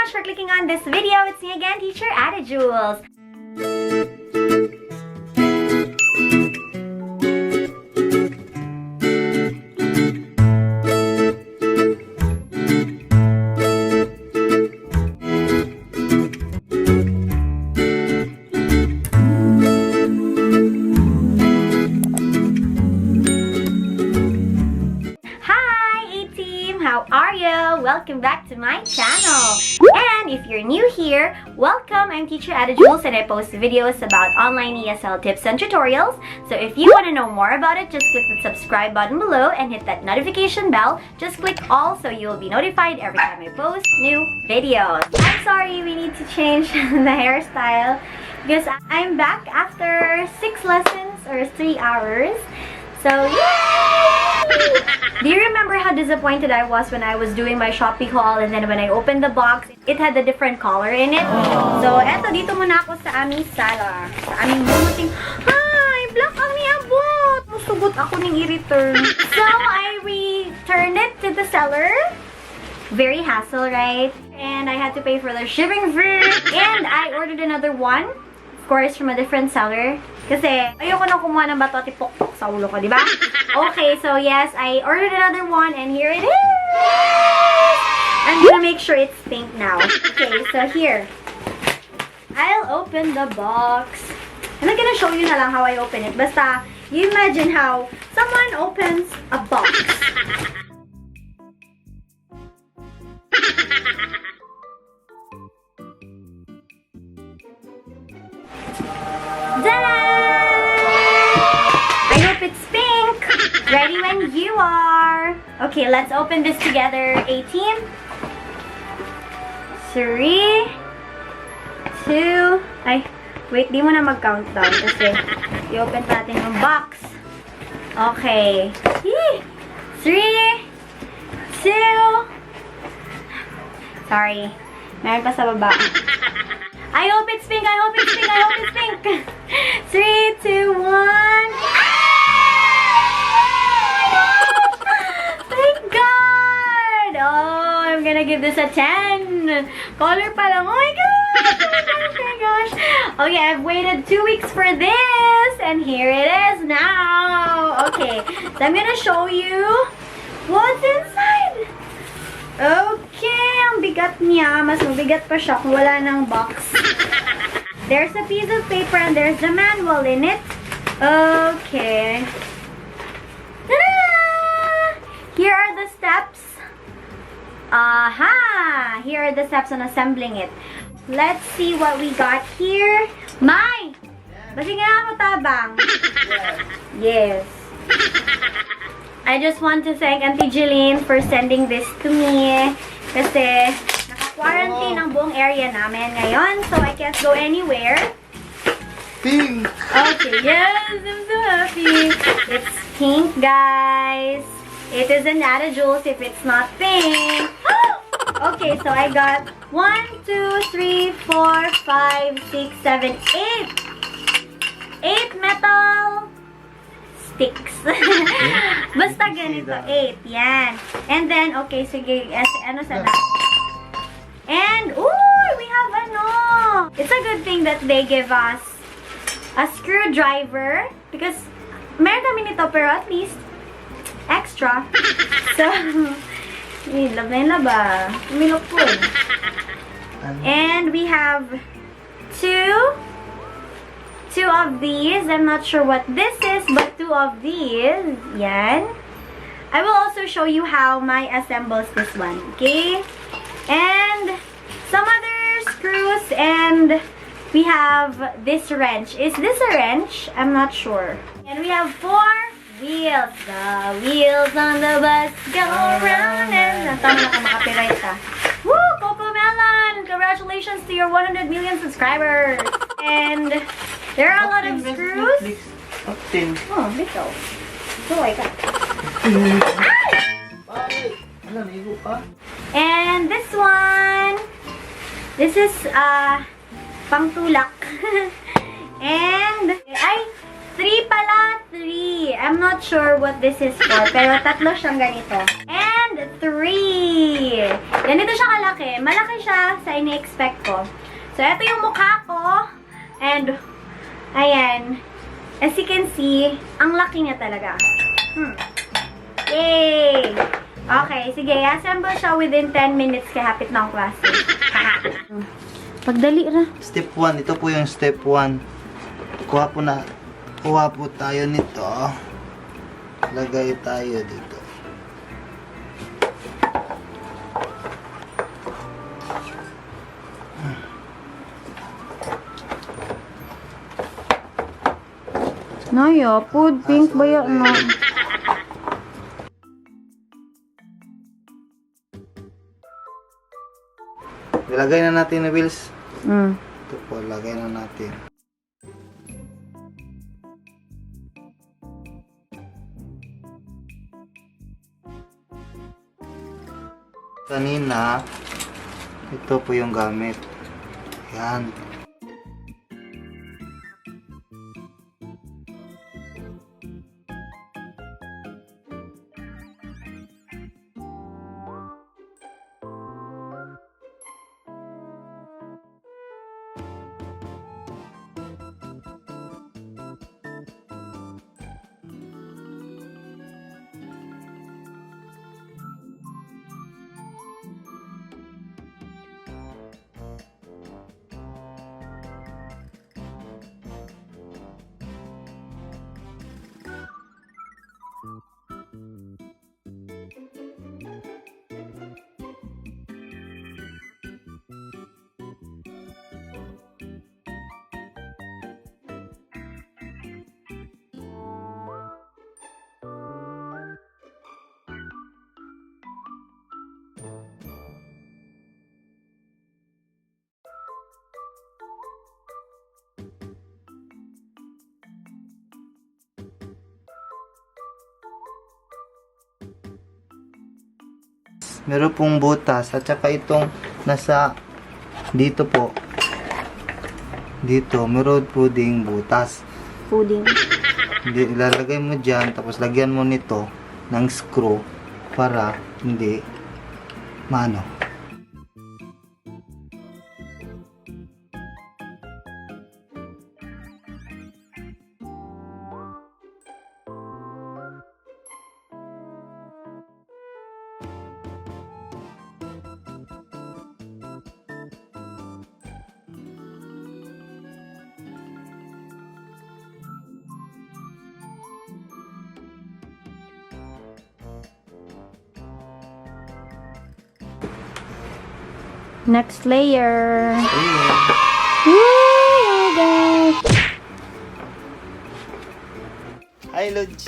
much for clicking on this video. It's me again, Teacher Adah Jules. How are you? Welcome back to my channel. And if you're new here, welcome. I'm Teacher Adah Jules and I post videos about online ESL tips and tutorials. So if you want to know more about it, just click the subscribe button below and hit that notification bell. Just click all so you'll be notified every time I post new videos. I'm sorry, we need to change the hairstyle because I'm back after 6 lessons or 3 hours. So, yay! Do you remember how disappointed I was when I was doing my Shopee haul and then when I opened the box, it had a different color in it? So, eto, dito muna ako sa aming sala. Sa aming bumuting, ay, black ang niabot! Sugot ako ning i-return. So, I returned it to the seller. Very hassle, right? And I had to pay for the shipping fee. And I ordered another one. Of course, from a different seller. Kasi, ayoko na kumuha ng bato at ipokpok sa ulo ko, di ba? Okay, so yes, I ordered another one and here it is! I'm gonna make sure it's pink now. Okay, so here. I'll open the box. I'm not gonna show you na lang how I open it. Basta, you imagine how someone opens a box. Ready when you are. Okay, let's open this together. 18, 3, 2, ay, wait, di mo na mag-countdown kasi i-open natin yung box. Okay. 3, 2, sorry, meron pa sa baba. I hope it's pink, I hope it's pink, I hope it's pink. 3, 2, 1. Oh, I'm gonna give this a 10. Color pa lang. Oh my gosh! Oh my gosh! Okay, I've waited 2 weeks for this, and here it is now. Okay, so I'm gonna show you what's inside. Okay, ang bigat niya. Mas mabigat pa siya kung wala ng box. There's a piece of paper and there's the manual in it. Okay. Ta-da! Here are the steps. Aha! Here are the steps on assembling it. Let's see what we got here. Mai! Basi nga ako tabang. Yes. I just want to thank Auntie Jeline for sending this to me. Kasi naka-quarantine ang buong area namin ngayon. So I can't go anywhere. Pink! Okay, yes! I'm so happy. It's pink, guys. It is an Adah Jules if it's not pink. Okay, so I got 1, 2, 3, 4, 5, 6, 7, 8 metal sticks. Basta ganito, 8. Yan. And then, okay, sige, ano sana? And, ooh, we have ano. It's a good thing that they give us a screwdriver because meron kami nito pero at least extra. So, lab na yung laba. Umilok po. And we have two of these. I'm not sure what this is, but 2 of these. Yan. I will also show you how Mai assembles this one. Okay? And some other screws and we have this wrench. Is this a wrench? I'm not sure. And we have 4 wheels. The wheels on the bus go round and... Tama na ka makapiright ka. Woo! Coco Melon! Congratulations to your 100 million subscribers! And there are a lot of screws. Oh, little. So I got. And this one, this is pangtulak. And 3 pala, 3. I'm not sure what this is for, pero tatlo siyang ganito. And 3. Ganito siya kalaki. Malaki siya sa ini-expect ko. So, ito yung mukha ko. And, ayan. As you can see, ang laki niya talaga. Yay! Okay, sige. Assemble siya within 10 minutes kahapit na ang klase. Pagdali ra. Step 1. Ito po yung step 1. Kuha po tayo nito. Lagay tayo dito. Naya, food pink ba yan? No? Ilagay na natin na wheels. Mm. Ito po, lagay na natin. Kanina, ito po yung gamit. Yan. Meron pong butas at saka itong nasa dito po. Dito, meron po ding butas. Pudding. Ilalagay mo dyan, tapos lagyan mo nito ng screw para hindi maano. Next layer. Ayan. Woo, guys. Hi, Lodge.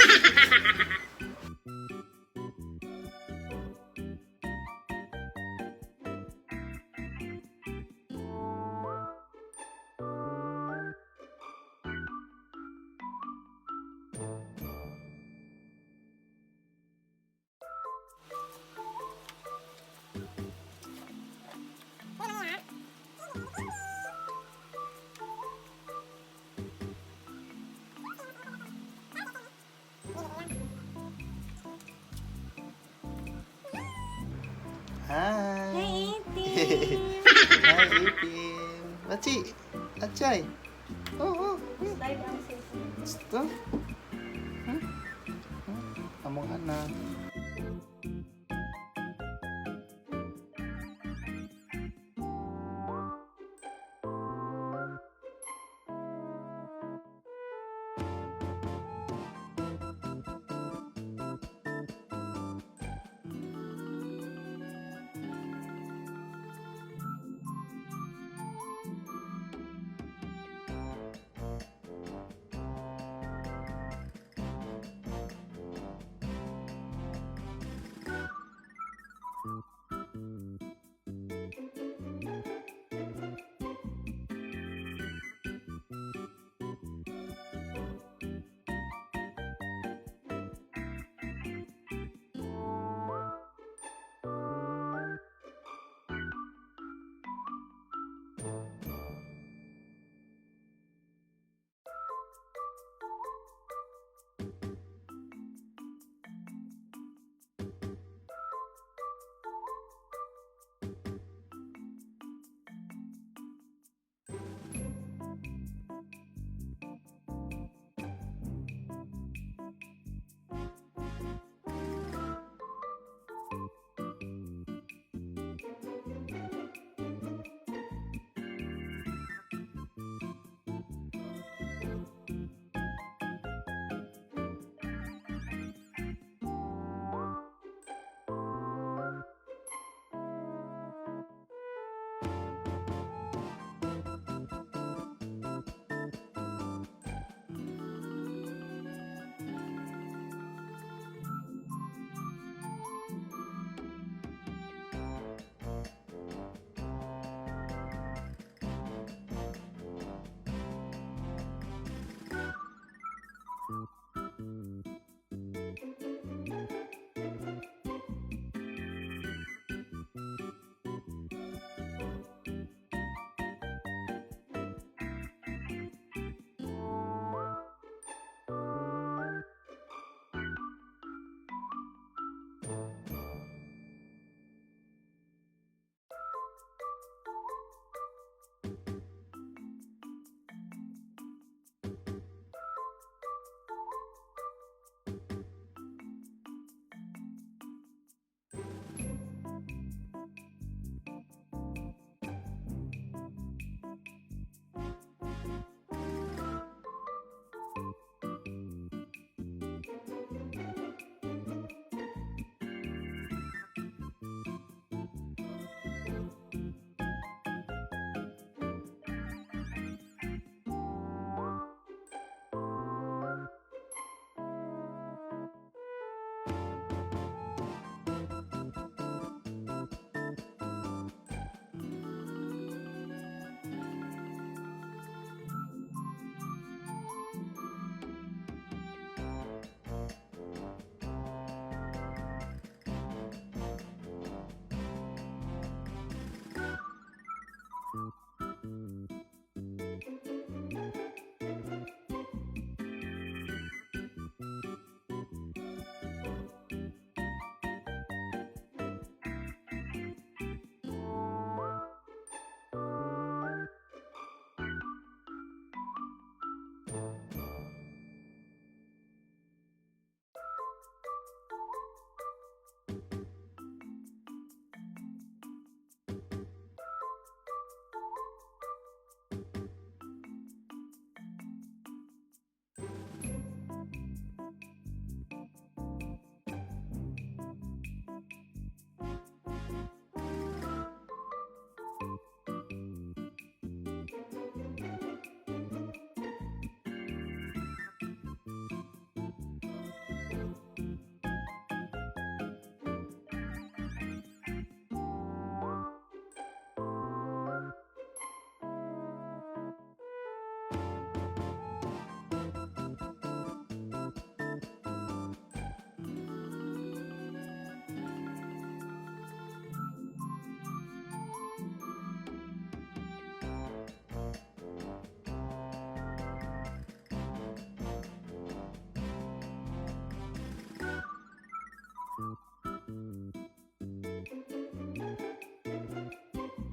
Hi. Hey, Hi, Ipin. Machi. Achay. Oh. Ito. Among anak.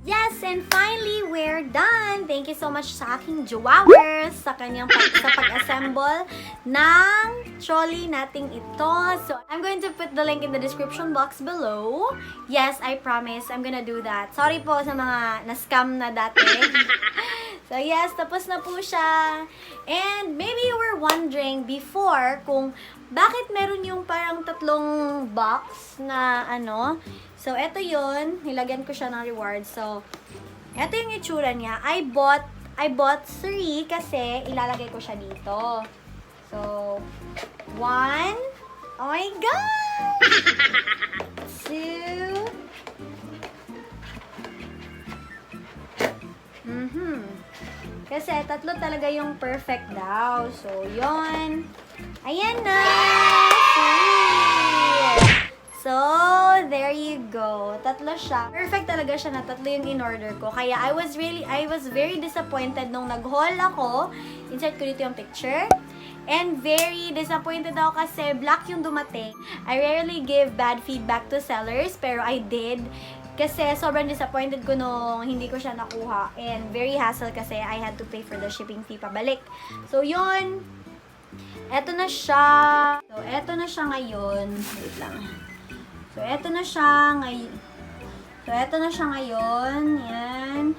Yes, and finally, we're done! Thank you so much sa aking jowawers sa kanyang sa pag-assemble ng trolley nating ito. So, I'm going to put the link in the description box below. Yes, I promise, I'm gonna do that. Sorry po sa mga na-scam na dati. So, yes, tapos na po siya. And maybe you were wondering before kung bakit meron yung parang tatlong box na ano. So, eto yun. Nilagyan ko siya ng reward. So, eto yung itsura niya. I bought 3 kasi ilalagay ko siya dito. So, 1. Oh my God! 2. Kasi tatlo talaga yung perfect daw. So, yun. Ayan na! Sweet! So, there you go. Tatlo siya. Perfect talaga siya na tatlo yung in-order ko. Kaya I was very disappointed nung nag-haul ako. Insert ko dito yung picture. And very disappointed ako kasi black yung dumating. I rarely give bad feedback to sellers, pero I did. Kasi sobrang disappointed ko nung hindi ko siya nakuha. And very hassle kasi I had to pay for the shipping fee pabalik. So, yun. Eto na siya. So, eto na siya ngayon. Wait lang. So, eto na siya ngayon. Yan.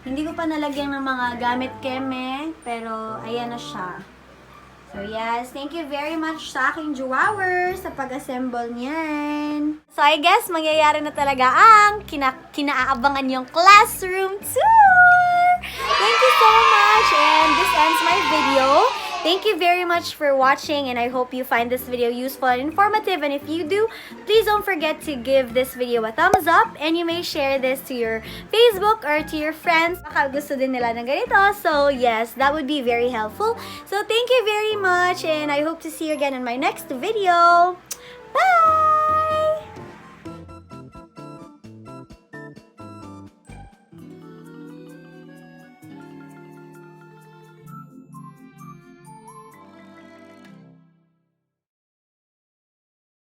Hindi ko pa nalagyan ng mga gamit keme, pero ayan na siya. So, yes. Thank you very much sa aking jowawers sa pag-assemble niyan. So, I guess mangyayari na talaga ang kinaabangan yung classroom tour! Thank you so much! And this ends my video. Thank you very much for watching, and I hope you find this video useful and informative. And if you do, please don't forget to give this video a thumbs up, and you may share this to your Facebook or to your friends. Baka gusto din nila ng ganito. So yes, that would be very helpful. So thank you very much, and I hope to see you again in my next video. Bye!